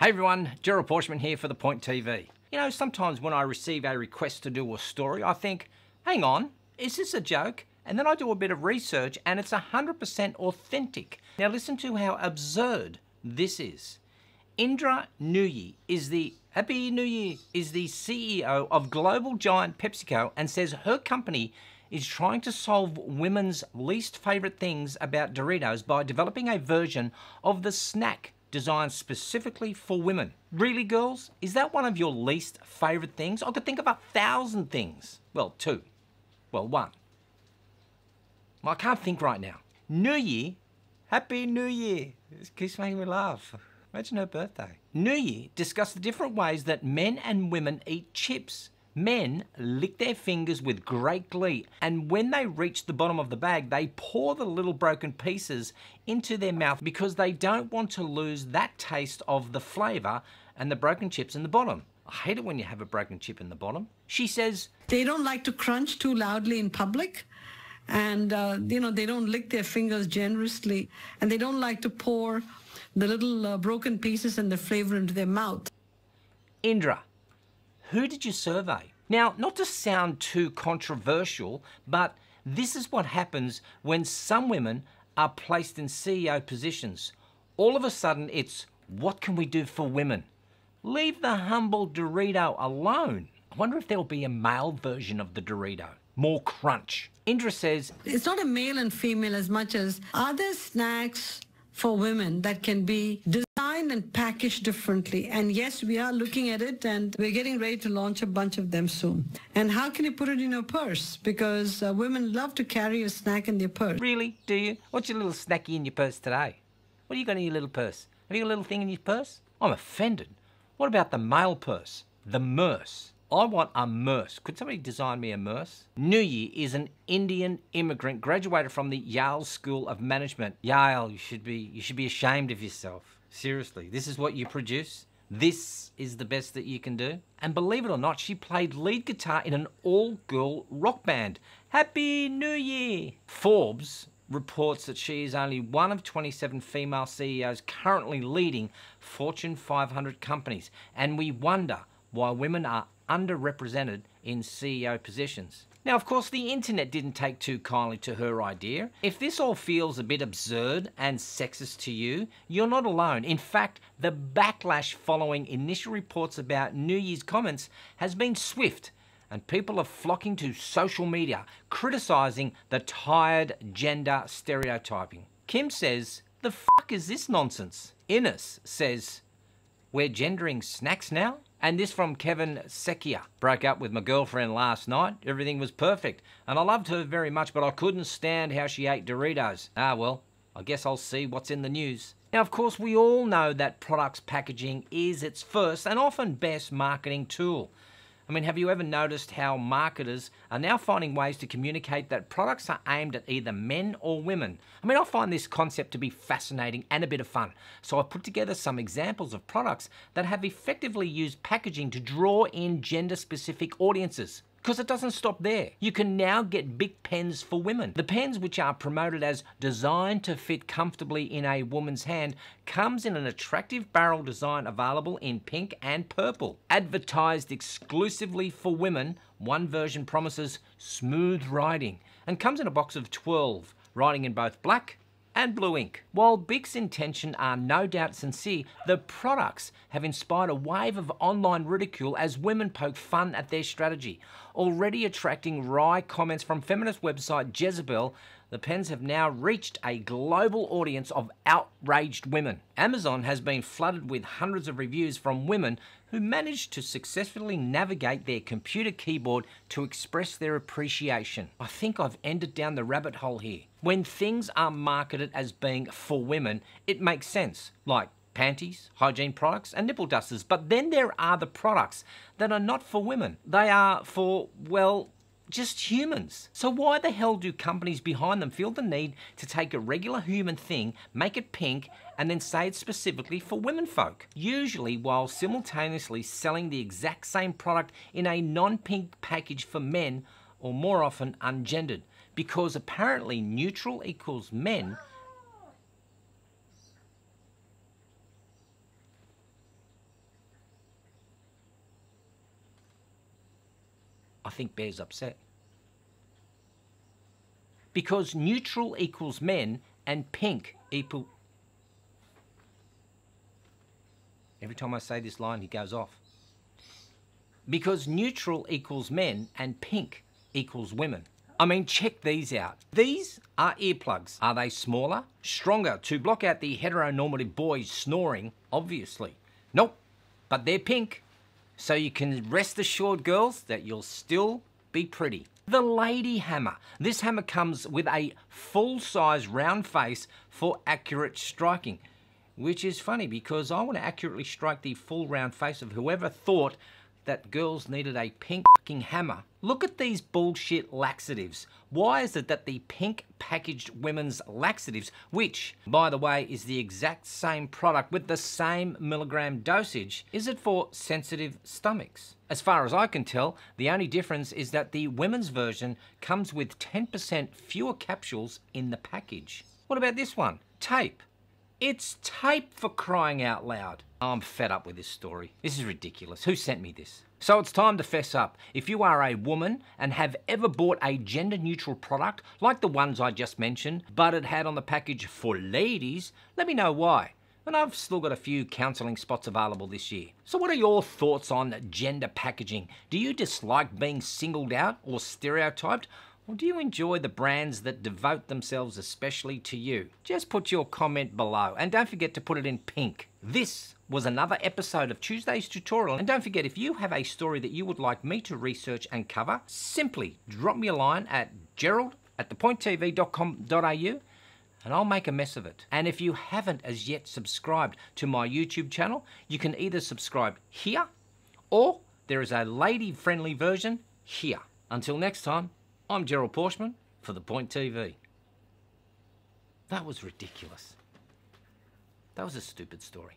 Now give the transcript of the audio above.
Hey everyone, Gerald Pauschmann here for The Point TV. You know, sometimes when I receive a request to do a story, I think, hang on, is this a joke? And then I do a bit of research and it's 100% authentic. Now listen to how absurd this is. Indra Nooyi is the CEO of global giant PepsiCo and says her company is trying to solve women's least favorite things about Doritos by developing a version of the snack designed specifically for women. Really, girls? Is that one of your least favorite things? I could think of 1,000 things. Well, 2. Well, 1. Well, I can't think right now. New Year. Happy New Year. This keeps making me laugh. Imagine her birthday. New Year discussed the different ways that men and women eat chips. Men lick their fingers with great glee, and when they reach the bottom of the bag, they pour the little broken pieces into their mouth because they don't want to lose that taste of the flavour and the broken chips in the bottom. I hate it when you have a broken chip in the bottom. She says, they don't like to crunch too loudly in public, and they don't lick their fingers generously, and they don't like to pour the little broken pieces and the flavour into their mouth. Indra, who did you survey? Now, not to sound too controversial, but this is what happens when some women are placed in CEO positions. All of a sudden, it's, what can we do for women? Leave the humble Dorito alone. I wonder if there'll be a male version of the Dorito. More crunch. Indra says, it's not a male and female as much as, are there snacks for women that can be designed and packaged differently? And yes, we are looking at it, and we're getting ready to launch a bunch of them soon. And how can you put it in your purse? Because women love to carry a snack in their purse. Really? Do you? What's your little snacky in your purse today? What do you got in your little purse? Have you got a little thing in your purse? I'm offended. What about the male purse? The merce. I want a merce. Could somebody design me a merce? Nooyi is an Indian immigrant, graduated from the Yale School of Management. Yale, you should be ashamed of yourself. Seriously, this is what you produce? This is the best that you can do? And believe it or not, she played lead guitar in an all-girl rock band. Happy New Year! Forbes reports that she is only one of 27 female CEOs currently leading Fortune 500 companies. And we wonder why women are underrepresented in CEO positions. Now, of course, the internet didn't take too kindly to her idea. If this all feels a bit absurd and sexist to you, you're not alone. In fact, the backlash following initial reports about New Year's comments has been swift, and people are flocking to social media, criticising the tired gender stereotyping. Kim says, the fuck is this nonsense? Ines says, we're gendering snacks now? And this from Kevin Sekia. Broke up with my girlfriend last night. Everything was perfect. And I loved her very much, but I couldn't stand how she ate Doritos. Ah, well, I guess I'll see what's in the news. Now, of course, we all know that products packaging is its first and often best marketing tool. I mean, have you ever noticed how marketers are now finding ways to communicate that products are aimed at either men or women? I mean, I find this concept to be fascinating and a bit of fun. So I've put together some examples of products that have effectively used packaging to draw in gender-specific audiences. Because it doesn't stop there. You can now get big pens for women. The pens, which are promoted as designed to fit comfortably in a woman's hand, comes in an attractive barrel design available in pink and purple. Advertised exclusively for women, one version promises smooth writing and comes in a box of 12, writing in both black and blue ink. While Bic's intention are no doubt sincere, the products have inspired a wave of online ridicule as women poke fun at their strategy. Already attracting wry comments from feminist website Jezebel, the pens have now reached a global audience of outraged women. Amazon has been flooded with hundreds of reviews from women who managed to successfully navigate their computer keyboard to express their appreciation. I think I've ended down the rabbit hole here. When things are marketed as being for women, it makes sense, like panties, hygiene products, and nipple dusters. But then there are the products that are not for women. They are for, well, just humans. So why the hell do companies behind them feel the need to take a regular human thing, make it pink, and then say it's specifically for women folk? Usually while simultaneously selling the exact same product in a non-pink package for men, or more often ungendered. Because apparently neutral equals men think bear's upset. Because neutral equals men and pink equal... Every time I say this line, he goes off. Because neutral equals men and pink equals women. I mean, check these out. These are earplugs. Are they smaller? Stronger to block out the heteronormative boys snoring? Obviously. Nope. But they're pink. So you can rest assured, girls, that you'll still be pretty. The lady hammer. This hammer comes with a full-size round face for accurate striking. Which is funny because I want to accurately strike the full round face of whoever thought that girls needed a pink fucking hammer. Look at these bullshit laxatives. Why is it that the pink packaged women's laxatives, which, by the way, is the exact same product with the same milligram dosage, is it for sensitive stomachs? As far as I can tell, the only difference is that the women's version comes with 10% fewer capsules in the package. What about this one? Tape. It's tape, for crying out loud. I'm fed up with this story. This is ridiculous. Who sent me this? So it's time to fess up. If you are a woman and have ever bought a gender-neutral product, like the ones I just mentioned, but it had on the package for ladies, let me know why. And I've still got a few counselling spots available this year. So what are your thoughts on gender packaging? Do you dislike being singled out or stereotyped? Or do you enjoy the brands that devote themselves especially to you? Just put your comment below and don't forget to put it in pink. This was another episode of Tuesday's Tutorial, and don't forget, if you have a story that you would like me to research and cover, simply drop me a line at gerald@thepointtv.com.au and I'll make a mess of it. And if you haven't as yet subscribed to my YouTube channel, you can either subscribe here or there is a lady-friendly version here. Until next time, I'm Gerald Pauschmann for The Point TV. That was ridiculous. That was a stupid story.